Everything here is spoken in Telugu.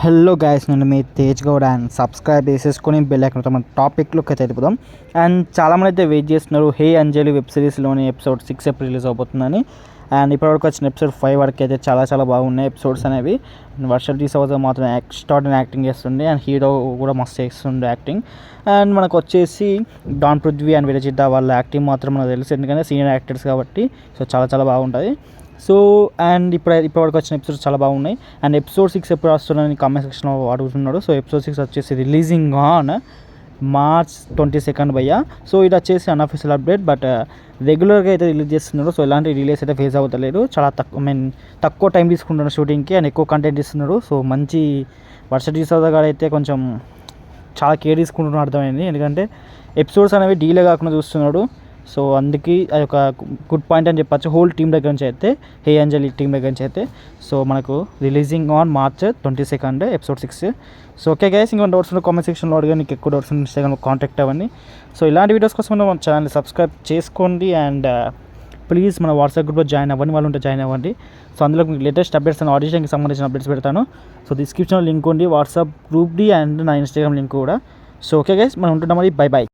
హలో గైస్, నేను మీ తేజ్ గౌడ్ అండ్ సబ్స్క్రైబ్ చేసేసుకొని బెల్ ఐకాన్ మన టాపిక్లోకి అయితే వెళ్ళిపోదాం. అండ్ చాలామంది అయితే వెయిట్ చేస్తున్నారు హే అంజలి వెబ్ సిరీస్లోని ఎపిసోడ్ 6 ఎప్పుడు రిలీజ్ అవబోతుందని. అండ్ ఇప్పటివరకు వచ్చిన ఎపిసోడ్ 5 వరకు అయితే చాలా బాగున్నాయి ఎపిసోడ్స్ అనేవి. వర్షల్ తీసుకోవద్దు మాత్రం ఎక్స్ట్రాడినరీ యాక్టింగ్ చేస్తుండే అండ్ హీరో కూడా మస్తు చేస్తుండే యాక్టింగ్. అండ్ మనకు వచ్చేసి డాన్ పృథ్వీ అండ్ విరజిత వాళ్ళ యాక్టింగ్ మాత్రం మనకు తెలుసు, ఎందుకంటే సీనియర్ యాక్టర్స్ కాబట్టి. సో చాలా బాగుంటుంది. సో అండ్ ఇప్పటివరకు వచ్చిన ఎపిసోడ్స్ చాలా బాగున్నాయి. అండ్ ఎపిసోడ్ 6 ఎప్పుడు వస్తుందని కామెంట్ సెక్షన్లో అడుగుతున్నాడు. సో ఎపిసోడ్ 6 వచ్చేసి రిలీజింగ్ ఆన్ March 22 భయ్యా. సో ఇది వచ్చేసి అన్అఫీషియల్ అప్డేట్, బట్ రెగ్యులర్గా అయితే రిలీజ్ చేస్తున్నారు. సో ఎలాంటి రిలీజ్ అయితే ఫేస్ అవుతలేదు. చాలా తక్కువ టైం తీసుకుంటున్నారు షూటింగ్కి అండ్ ఎక్కువ కంటెంట్ ఇస్తున్నారు. సో మంచి వర్షటి సోదా అయితే కొంచెం చాలా కేర్ తీసుకుంటున్నారు అర్థమైంది, ఎందుకంటే ఎపిసోడ్స్ అనేవి డీలే కాకుండా చూస్తున్నాడు. సో అందుకే అది ఒక గుడ్ పాయింట్ అని చెప్పచ్చు హోల్ టీం దగ్గర నుంచి అయితే, హే అంజలి టీం దగ్గర నుంచి అయితే. సో మనకు releasing on March 22 episode 6. So okay guys, ఇంకొన్ని డౌట్స్ ఉన్న కామెంట్ సెక్షన్లో అడిగా, నీకు ఎక్కువ డౌట్స్ ఉన్న ఇన్స్టాగ్రామ్లో కాంటాక్ట్ అవ్వండి. సో ఇలాంటి వీడియోస్ కోసం మన ఛానల్ని సబ్స్క్రైబ్ చేసుకోండి. అండ్ ప్లీజ్ మన వాట్సాప్ గ్రూప్లో జాయిన్ అవ్వండి, వాళ్ళు ఉంటే జాయిన్ అవ్వండి. సో అందులో మీకు లేటెస్ట్ అప్డేట్స్ అండ్ ఆడిషన్కి సంబంధించిన అప్డేట్స్ పెడతాను. సో డిస్క్రిప్షన్లో లింక్ ఉంది వాట్సాప్ గ్రూప్ది అండ్ నా ఇన్స్టాగ్రామ్ లింక్ కూడా. సో ఓకే గైస్, మనం ఉంటున్నాం, మరి బై.